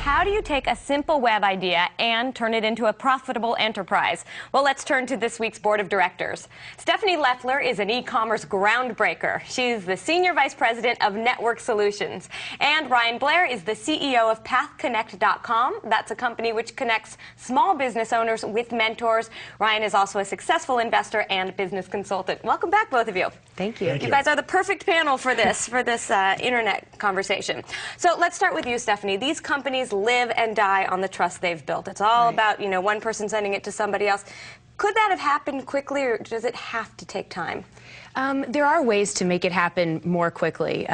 how do you take a simple web idea and turn it into a profitable enterprise? Well, let's turn to this week's board of directors. Stephanie Leffler is an e-commerce groundbreaker. She's the Senior Vice President of Network Solutions. And Ryan Blair is the CEO of PathConnect.com. That's a company which connects small business owners with mentors. Ryan is also a successful investor and business consultant. Welcome back, both of you. Thank you. You guys are the perfect panel for this internet conversation. So let's start with you, Stephanie. These companies live and die on the trust they've built. It's all about, you know, one person sending it to somebody else. Could that have happened quickly, or does it have to take time? There are ways to make it happen more quickly.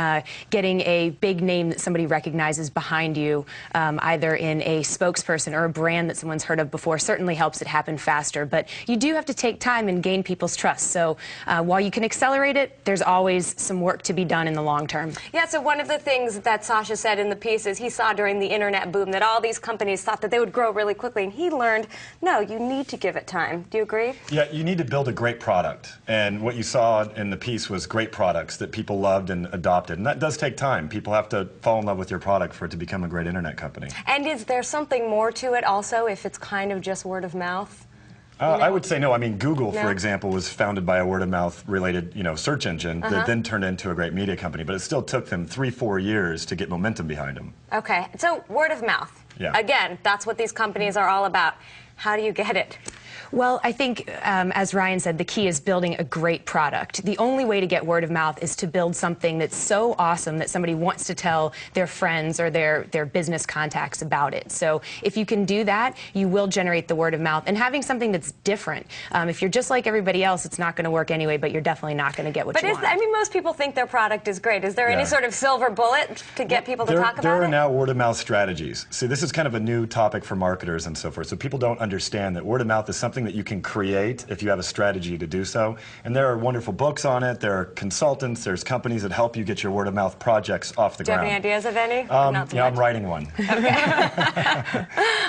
Getting a big name that somebody recognizes behind you, either in a spokesperson or a brand that someone's heard of before, certainly helps it happen faster. But you do have to take time and gain people's trust. So while you can accelerate it, there's always some work to be done in the long term. Yeah, so one of the things that Sasha said in the piece is he saw during the internet boom that all these companies thought that they would grow really quickly, and he learned, no, you need to give it time. Do you agree? Yeah, you need to build a great product. And what you saw in the piece was great products that people loved and adopted. And that does take time. People have to fall in love with your product for it to become a great internet company. And is there something more to it also, if it's kind of just word of mouth? I would say no. I mean, Google, for example, was founded by a word-of-mouth related, search engine that then turned into a great media company. But it still took them 3-4 years to get momentum behind them. Okay, so word of mouth. Yeah. Again, that's what these companies are all about. How do you get it? Well, I think, as Ryan said, the key is building a great product. The only way to get word of mouth is to build something that's so awesome that somebody wants to tell their friends or their business contacts about it. So if you can do that, you will generate the word of mouth. And having something that's different. If you're just like everybody else, it's not going to work anyway, but you're definitely not going to get what you want. I mean, most people think their product is great. Is there any sort of silver bullet to get people to talk about it? There are now word of mouth strategies. See, this is kind of a new topic for marketers and so forth. So people don't understand that word of mouth is something that you can create if you have a strategy to do so. And there are wonderful books on it. There are consultants. There's companies that help you get your word of mouth projects off the ground. Do you have any ideas of any? Yeah, I'm writing one. Okay.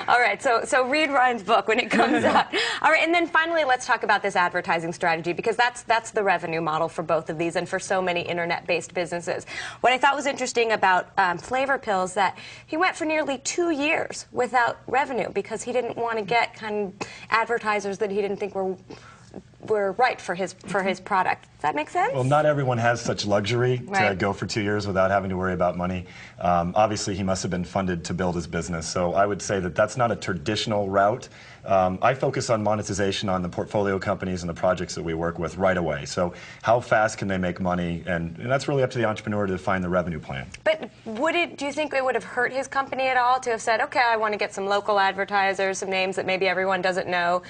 All right, so read Ryan's book when it comes out. All right, and then finally, let's talk about this advertising strategy, because that's the revenue model for both of these and for so many internet-based businesses. What I thought was interesting about Flavor Pills, that he went for nearly 2 years without revenue because he didn't want to get kind of advertisers that he didn't think were right for his product. Does that make sense? Well, not everyone has such luxury to go for 2 years without having to worry about money. Obviously, he must have been funded to build his business, so I would say that that's not a traditional route. I focus on monetization on the portfolio companies and the projects that we work with right away. So how fast can they make money? And that's really up to the entrepreneur to define the revenue plan. But do you think it would have hurt his company at all to have said, okay, I want to get some local advertisers, some names that maybe everyone doesn't know?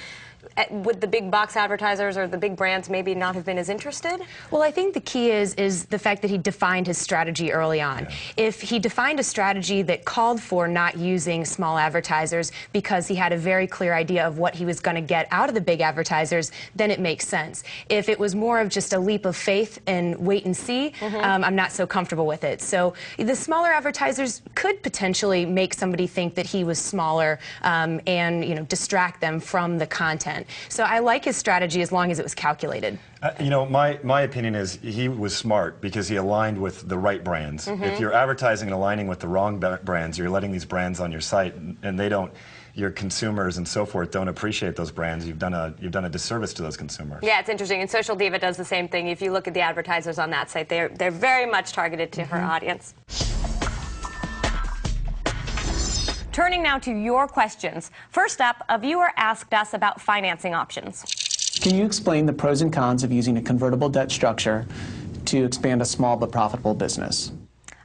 Would the big box advertisers or the big brands maybe not have been as interested? Well, I think the key is the fact that he defined his strategy early on. Yeah. If he defined a strategy that called for not using small advertisers because he had a very clear idea of what he was going to get out of the big advertisers, then it makes sense. If it was more of just a leap of faith and wait and see, I'm not so comfortable with it. So the smaller advertisers could potentially make somebody think that he was smaller and distract them from the content. So I like his strategy as long as it was calculated. My opinion is he was smart because he aligned with the right brands. If you're advertising and aligning with the wrong brands, you're letting these brands on your site, and your consumers and so forth don't appreciate those brands. You've done a disservice to those consumers. Yeah, it's interesting. And Social Diva does the same thing. If you look at the advertisers on that site, they're very much targeted to her audience. Turning now to your questions. First up, a viewer asked us about financing options. Can you explain the pros and cons of using a convertible debt structure to expand a small but profitable business?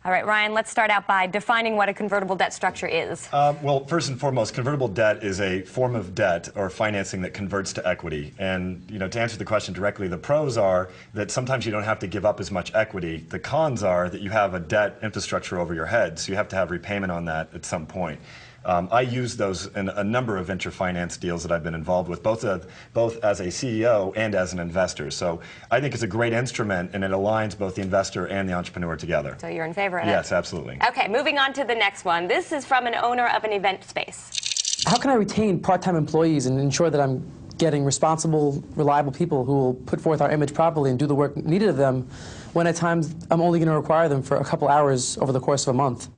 All right, Ryan, let's start out by defining what a convertible debt structure is. Well, first and foremost, convertible debt is a form of debt or financing that converts to equity. And to answer the question directly, the pros are that sometimes you don't have to give up as much equity. The cons are that you have a debt infrastructure over your head, so you have to have repayment on that at some point. I use those in a number of venture finance deals that I've been involved with, both as a CEO and as an investor. So I think it's a great instrument, and it aligns both the investor and the entrepreneur together. So you're in favor of it? Yes, absolutely. Okay, moving on to the next one. This is from an owner of an event space. How can I retain part-time employees and ensure that I'm getting responsible, reliable people who will put forth our image properly and do the work needed of them when at times I'm only going to require them for a couple hours over the course of a month?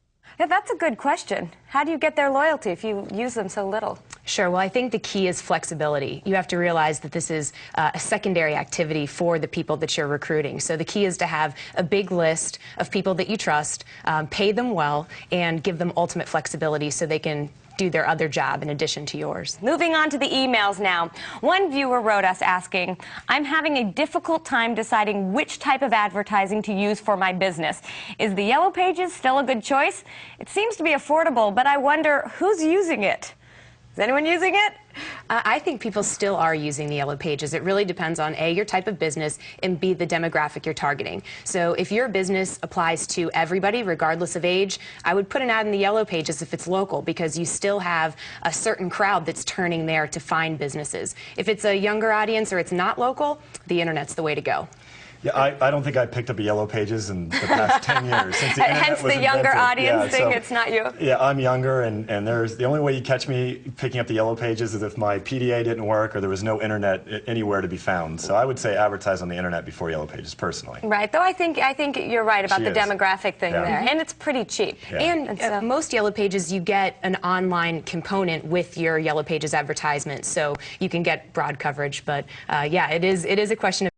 Yeah, that's a good question. How do you get their loyalty if you use them so little? Sure. Well, I think the key is flexibility. You have to realize that this is a secondary activity for the people that you're recruiting. So the key is to have a big list of people that you trust, pay them well, and give them ultimate flexibility so they can do their other job in addition to yours. Moving on to the emails now. One viewer wrote us asking, I'm having a difficult time deciding which type of advertising to use for my business. Is the Yellow Pages still a good choice? It seems to be affordable, but I wonder who's using it. Is anyone using it? I think people still are using the Yellow Pages. It really depends on A, your type of business, and B, the demographic you're targeting. So if your business applies to everybody, regardless of age, I would put an ad in the Yellow Pages if it's local, because you still have a certain crowd that's turning there to find businesses. If it's a younger audience or it's not local, the internet's the way to go. Yeah, I don't think I picked up a Yellow Pages in the past 10 years since the internet Hence was the younger invented. audience thing, so, it's not you. Yeah, I'm younger, and there's the only way you catch me picking up the Yellow Pages is if my PDA didn't work or there was no internet anywhere to be found. So I would say advertise on the internet before Yellow Pages, personally. Right, though I think you're right about the demographic thing there, and it's pretty cheap. Yeah. And so, most Yellow Pages, you get an online component with your Yellow Pages advertisement, so you can get broad coverage. But yeah, it is a question of